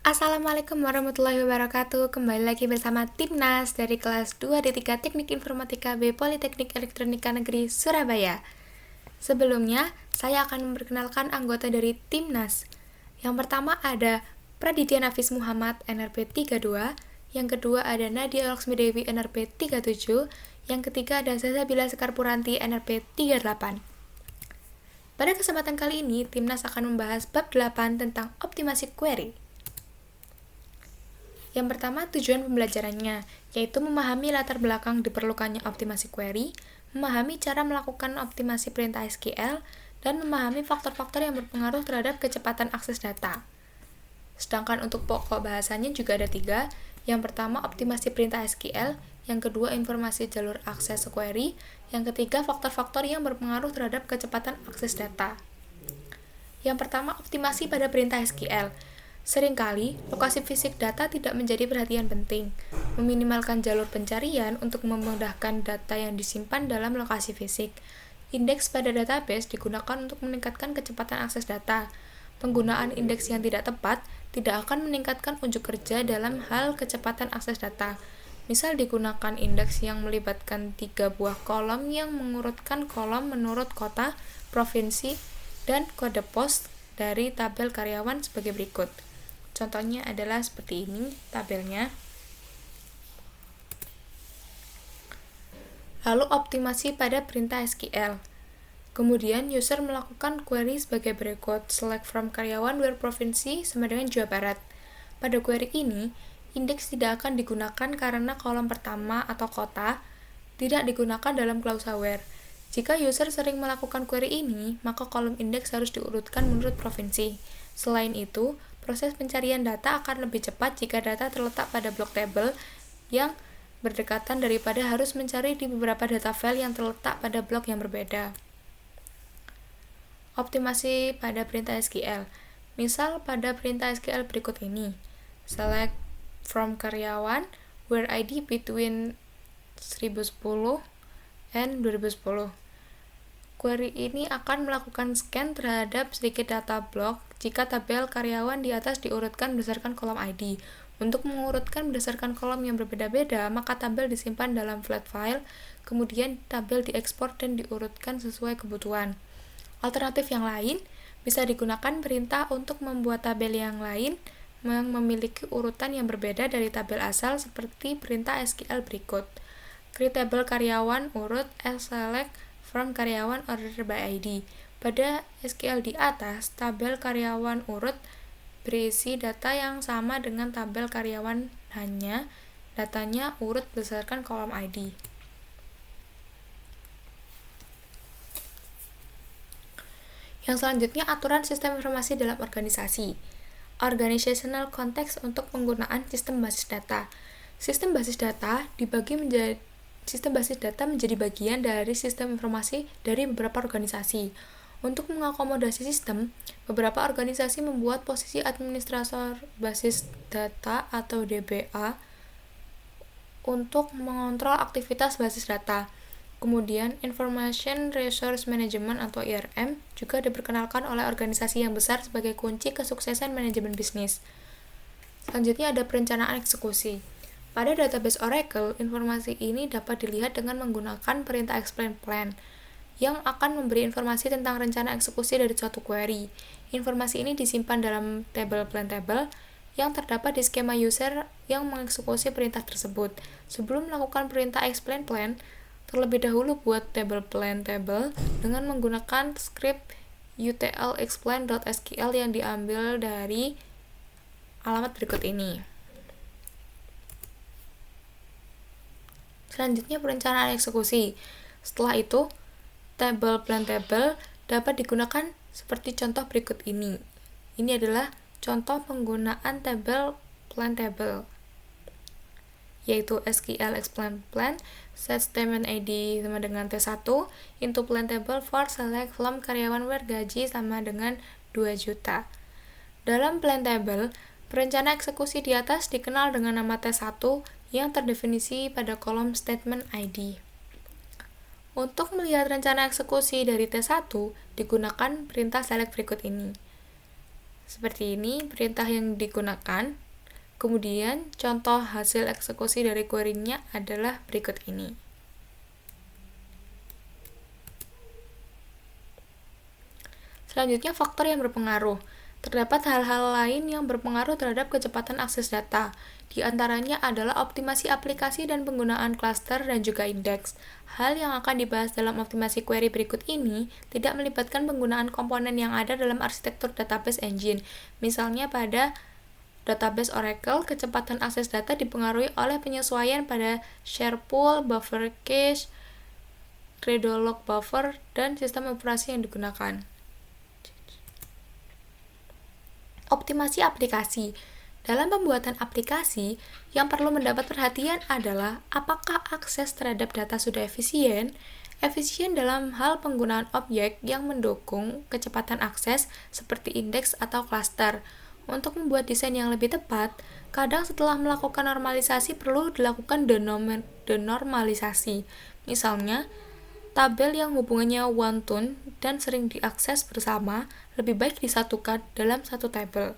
Assalamualaikum warahmatullahi wabarakatuh. Kembali lagi bersama Timnas dari kelas 2D3 Teknik Informatika B Politeknik Elektronika Negeri Surabaya. Sebelumnya, saya akan memperkenalkan anggota dari Timnas. Yang pertama ada Praditya Nafis Muhammad NRP 32, yang kedua ada Nadia Laksmidewi NRP 37, yang ketiga ada Zazabila Sekarpuranti NRP 38. Pada kesempatan kali ini, Timnas akan membahas bab 8 tentang optimasi query. Yang pertama, tujuan pembelajarannya, yaitu memahami latar belakang diperlukannya optimasi query, memahami cara melakukan optimasi perintah SQL, dan memahami faktor-faktor yang berpengaruh terhadap kecepatan akses data. Sedangkan untuk pokok bahasanya juga ada 3. Yang pertama, optimasi perintah SQL, yang kedua, informasi jalur akses query, yang ketiga, faktor-faktor yang berpengaruh terhadap kecepatan akses data. Yang pertama, optimasi pada perintah SQL. Seringkali, lokasi fisik data tidak menjadi perhatian penting. Meminimalkan jalur pencarian untuk memudahkan data yang disimpan dalam lokasi fisik. Indeks pada database digunakan untuk meningkatkan kecepatan akses data. Penggunaan indeks yang tidak tepat tidak akan meningkatkan unjuk kerja dalam hal kecepatan akses data. Misal digunakan indeks yang melibatkan 3 buah kolom yang mengurutkan kolom menurut kota, provinsi, dan kode pos dari tabel karyawan sebagai berikut. Contohnya adalah seperti ini tabelnya. Lalu optimasi pada perintah SQL. Kemudian user melakukan query sebagai berikut. Select from karyawan where provinsi sama dengan Jawa Barat. Pada query ini, indeks tidak akan digunakan karena kolom pertama atau kota tidak digunakan dalam klausa where. Jika user sering melakukan query ini, maka kolom indeks harus diurutkan menurut provinsi. Selain itu, proses pencarian data akan lebih cepat jika data terletak pada blok tabel yang berdekatan daripada harus mencari di beberapa data file yang terletak pada blok yang berbeda. Optimasi pada perintah SQL. Misal pada perintah SQL berikut ini. Select from karyawan where ID between 1010 and 2010. Query ini akan melakukan scan terhadap sedikit data blok jika tabel karyawan di atas diurutkan berdasarkan kolom ID. Untuk mengurutkan berdasarkan kolom yang berbeda-beda, maka tabel disimpan dalam flat file, kemudian tabel diekspor dan diurutkan sesuai kebutuhan. Alternatif yang lain, bisa digunakan perintah untuk membuat tabel yang lain yang memiliki urutan yang berbeda dari tabel asal seperti perintah SQL berikut. Create tabel karyawan urut select from karyawan order by ID. Pada SQL di atas, tabel karyawan urut berisi data yang sama dengan tabel karyawan, hanya datanya urut berdasarkan kolom ID. Yang selanjutnya, aturan sistem informasi dalam organisasi. Organizational context untuk penggunaan sistem basis data. Sistem basis data menjadi bagian dari sistem informasi dari beberapa organisasi. Untuk mengakomodasi sistem, beberapa organisasi membuat posisi administrator basis data atau DBA untuk mengontrol aktivitas basis data. Kemudian, Information Resource Management atau IRM juga diperkenalkan oleh organisasi yang besar sebagai kunci kesuksesan manajemen bisnis. Selanjutnya ada perencanaan eksekusi. Pada database Oracle, informasi ini dapat dilihat dengan menggunakan perintah explain plan yang akan memberi informasi tentang rencana eksekusi dari suatu query. Informasi ini disimpan dalam tabel plan table yang terdapat di skema user yang mengeksekusi perintah tersebut. Sebelum melakukan perintah explain plan, terlebih dahulu buat tabel plan table dengan menggunakan script utlexplain.sql yang diambil dari alamat berikut ini. Selanjutnya perencanaan eksekusi. Setelah itu, tabel plan table dapat digunakan seperti contoh berikut ini. Ini adalah contoh penggunaan tabel plan table, yaitu SQL explain plan, set statement ID sama dengan T1, into plan table for select from karyawan where gaji sama dengan 2 juta. Dalam plan table, perencana eksekusi di atas dikenal dengan nama T1 yang terdefinisi pada kolom statement ID. Untuk melihat rencana eksekusi dari T1, digunakan perintah select berikut ini. Seperti ini perintah yang digunakan. Kemudian contoh hasil eksekusi dari query-nya adalah berikut ini. Selanjutnya, faktor yang berpengaruh. Terdapat hal-hal lain yang berpengaruh terhadap kecepatan akses data. Di antaranya adalah optimasi aplikasi dan penggunaan cluster dan juga indeks. Hal yang akan dibahas dalam optimasi query berikut ini tidak melibatkan penggunaan komponen yang ada dalam arsitektur database engine. Misalnya pada database Oracle, kecepatan akses data dipengaruhi oleh penyesuaian pada share pool, buffer cache, redo log buffer, dan sistem operasi yang digunakan. Optimasi aplikasi. Dalam pembuatan aplikasi, yang perlu mendapat perhatian adalah apakah akses terhadap data sudah efisien dalam hal penggunaan objek yang mendukung kecepatan akses seperti indeks atau cluster. Untuk membuat desain yang lebih tepat, kadang setelah melakukan normalisasi perlu dilakukan denormalisasi. Misalnya, tabel yang hubungannya one-to dan sering diakses bersama lebih baik disatukan dalam satu tabel.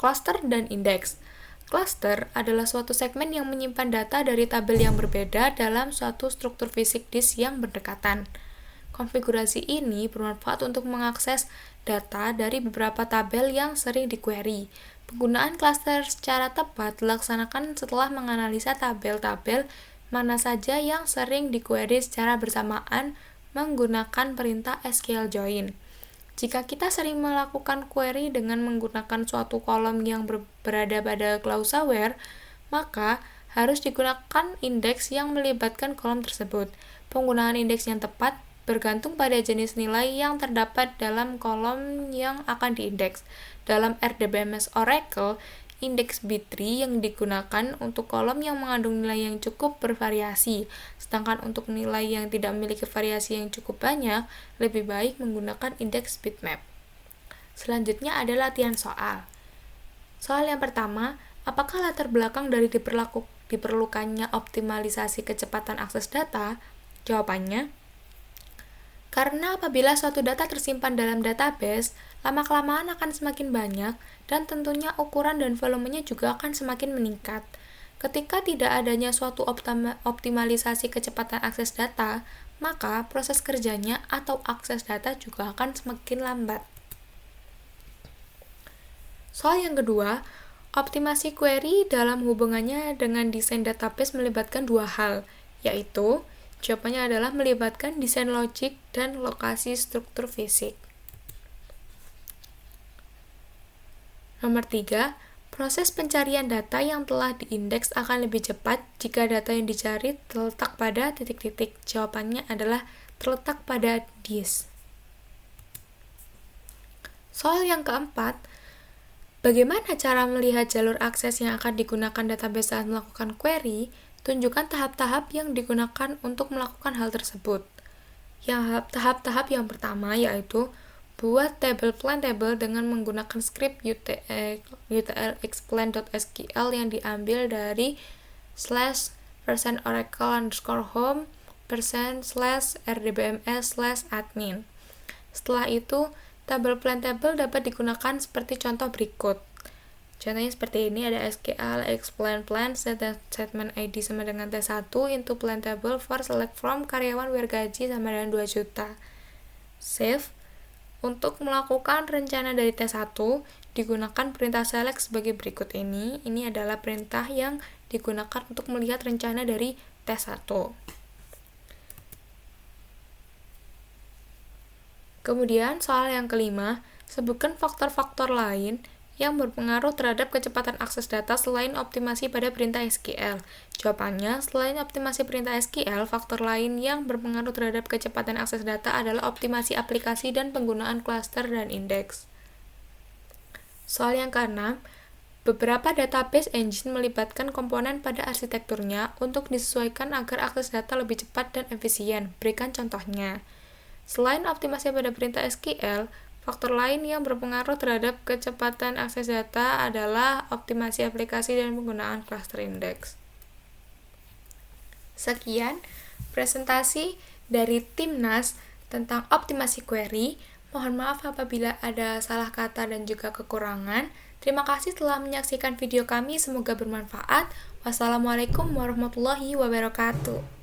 Cluster dan indeks. Cluster adalah suatu segmen yang menyimpan data dari tabel yang berbeda dalam suatu struktur fisik disk yang berdekatan. Konfigurasi ini bermanfaat untuk mengakses data dari beberapa tabel yang sering di-query. Penggunaan cluster secara tepat dilaksanakan setelah menganalisa tabel-tabel mana saja yang sering di-query secara bersamaan menggunakan perintah SQL join. Jika kita sering melakukan query dengan menggunakan suatu kolom yang berada pada klausa where, maka harus digunakan indeks yang melibatkan kolom tersebut. Penggunaan indeks yang tepat bergantung pada jenis nilai yang terdapat dalam kolom yang akan diindeks. Dalam RDBMS Oracle, indeks B3 yang digunakan untuk kolom yang mengandung nilai yang cukup bervariasi, sedangkan untuk nilai yang tidak memiliki variasi yang cukup banyak, lebih baik menggunakan indeks bitmap. Selanjutnya ada latihan soal. Soal yang pertama, apakah latar belakang dari diperlukannya optimalisasi kecepatan akses data? Jawabannya, karena apabila suatu data tersimpan dalam database, lama-kelamaan akan semakin banyak dan tentunya ukuran dan volumenya juga akan semakin meningkat. Ketika tidak adanya suatu optimalisasi kecepatan akses data, maka proses kerjanya atau akses data juga akan semakin lambat. Soal yang kedua, optimasi query dalam hubungannya dengan desain database melibatkan dua hal, yaitu jawabannya adalah melibatkan desain logik dan lokasi struktur fisik. Nomor 3, proses pencarian data yang telah diindeks akan lebih cepat jika data yang dicari terletak pada titik-titik. Jawabannya adalah terletak pada disk. Soal yang keempat, bagaimana cara melihat jalur akses yang akan digunakan database saat melakukan query? Tunjukkan tahap-tahap yang digunakan untuk melakukan hal tersebut. Tahap-tahap yang pertama yaitu buat table plain table dengan menggunakan script utlexplain.sql yang diambil dari /oracle_home %/rdbms/admin. Setelah itu, tabel plain table dapat digunakan seperti contoh berikut. Contohnya seperti ini, ada SQL explain plan statement ID sama dengan T1 into plain table for select from karyawan where gaji sama dengan 2 juta. Save. Untuk melakukan rencana dari T1, digunakan perintah select sebagai berikut ini. Ini adalah perintah yang digunakan untuk melihat rencana dari T1. Kemudian soal yang kelima, sebutkan faktor-faktor lain yang berpengaruh terhadap kecepatan akses data selain optimasi pada perintah SQL. Jawabannya, selain optimasi perintah SQL, faktor lain yang berpengaruh terhadap kecepatan akses data adalah optimasi aplikasi dan penggunaan cluster dan indeks. Soal yang keenam, beberapa database engine melibatkan komponen pada arsitekturnya untuk disesuaikan agar akses data lebih cepat dan efisien. Berikan contohnya. Selain optimasi pada perintah SQL, faktor lain yang berpengaruh terhadap kecepatan akses data adalah optimasi aplikasi dan penggunaan cluster index. Sekian presentasi dari Timnas tentang optimasi query. Mohon maaf apabila ada salah kata dan juga kekurangan. Terima kasih telah menyaksikan video kami, semoga bermanfaat. Wassalamualaikum warahmatullahi wabarakatuh.